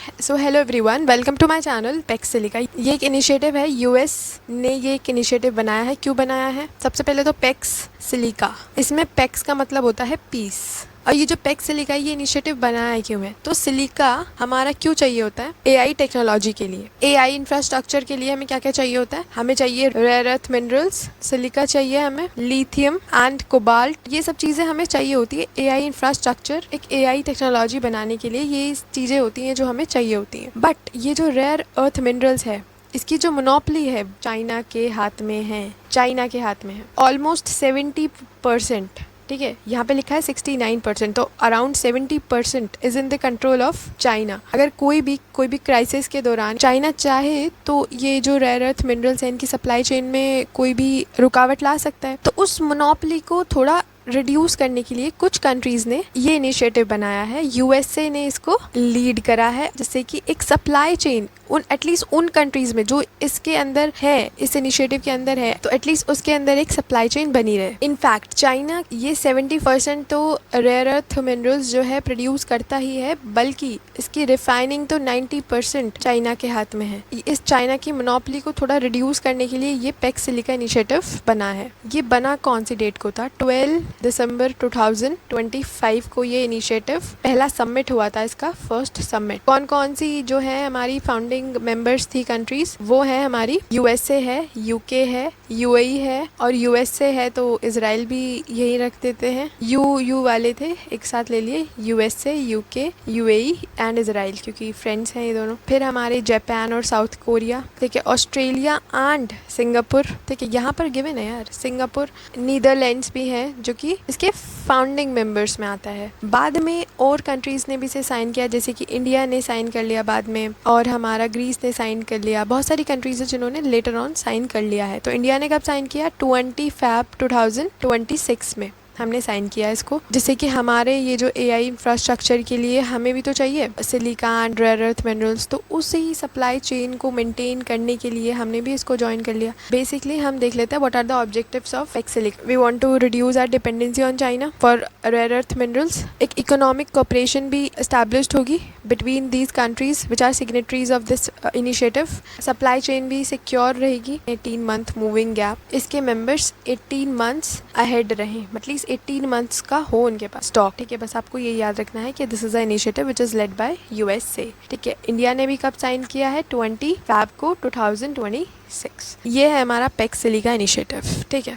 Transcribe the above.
So hello everyone, welcome to my channel Pax Silica. ये एक initiative है, US ने ये एक इनिशिएटिव बनाया है। क्यों बनाया है? सबसे पहले तो पेक्स सिलिका, इसमें पेक्स का मतलब होता है पीस। और ये जो पेक्स सिलिका ये इनिशिएटिव बनाया है क्यों है? तो सिलिका हमारा क्यों चाहिए होता है? एआई टेक्नोलॉजी के लिए, एआई इंफ्रास्ट्रक्चर के लिए हमें क्या क्या चाहिए होता है? हमें चाहिए रेयर अर्थ मिनरल्स, सिलिका चाहिए हमें, लिथियम एंड कोबाल्ट, ये सब चीज़ें हमें चाहिए होती है। एआई इंफ्रास्ट्रक्चर, एक एआई टेक्नोलॉजी बनाने के लिए ये चीज़ें होती हैं जो हमें चाहिए होती हैं। बट ये जो रेयर अर्थ मिनरल्स है, इसकी जो मोनोपोली है चाइना के हाथ में है। चाइना के हाथ में है ऑलमोस्ट 70%। ठीक है, यहाँ पे लिखा है 69%, तो around 70% is in the control of China. अगर कोई भी क्राइसिस के दौरान चाइना चाहे तो ये जो रेयर अर्थ मिनरल्स हैं इनकी सप्लाई चेन में कोई भी रुकावट ला सकता है। तो उस मोनोपोली को थोड़ा रिड्यूस करने के लिए कुछ कंट्रीज ने ये इनिशिएटिव बनाया है। यूएसए ने इसको लीड करा है, जिससे कि एक सप्लाई चेन एटलीस्ट उन कंट्रीज में जो इसके अंदर है, इस इनिशिएटिव के अंदर है, तो एटलीस्ट उसके अंदर एक सप्लाई चेन बनी रहे। इनफैक्ट चाइना ये 70% तो रेयर अर्थ मिनरल्स जो है प्रोड्यूस करता ही है, बल्कि इसकी रिफाइनिंग तो 90% चाइना के हाथ में है। इस चाइना की मोनोपोली को थोड़ा रिड्यूस करने के लिए ये पेक्स सिलिका इनिशिएटिव बना है। ये बना कौन सी डेट को था? 12 दिसंबर 2025 को ये इनिशिएटिव पहला सबमिट हुआ था। इसका फर्स्ट सबमिट कौन कौन सी जो है हमारी फाउंडिंग मेंबर्स थी कंट्रीज, वो है हमारी यूएसए है, यूके है, यूएई है, और यूएसए है तो इजराइल भी यही रख देते हैं। यू वाले थे, एक साथ ले लिए, USA, UK, UAE and Israel, क्योंकि फ्रेंड्स हैं ये दोनों। फिर हमारे जापान और साउथ कोरिया, ठीक है, ऑस्ट्रेलिया एंड सिंगापुर, ठीक है, यहाँ पर गिवन है यार सिंगापुर। नीदरलैंड्स भी है जो कि इसके फाउंडिंग मेंबर्स में आता है। बाद में और कंट्रीज ने भी इसे साइन किया, जैसे कि इंडिया ने साइन कर लिया बाद में, और हमारा ग्रीस ने साइन कर लिया। बहुत सारी कंट्रीज है जिन्होंने लेटर ऑन साइन कर लिया है। तो इंडिया ने कब साइन किया? 20 फैब 2026 में हमने साइन किया इसको, जिससे कि हमारे ये जो एआई इंफ्रास्ट्रक्चर के लिए हमें भी तो चाहिए silica and rare earth minerals, तो उसी सप्लाई चेन को मेंटेन करने के लिए हमने भी इसको ज्वाइन कर लिया। बेसिकली हम देख लेते हैं what are the objectives of Pax Silica. We want to reduce our dependency on China for rare earth minerals. एक इकोनॉमिक कोऑपरेशन भी एस्टैब्लिश्ड होगी between these countries which are signatories of this initiative. Supply chain भी secure रहेगी। 18 month moving gap, इसके members 18 months ahead रहें, मतलब 18 months का हो उनके पास स्टॉक। ठीक है, बस आपको ये याद रखना है कि this is a initiative which is led by USA. ठीक है, इंडिया ने भी कब साइन किया है? 20 फैब को 2026। ये है हमारा पेक्स सिलिका इनिशिएटिव। ठीक है।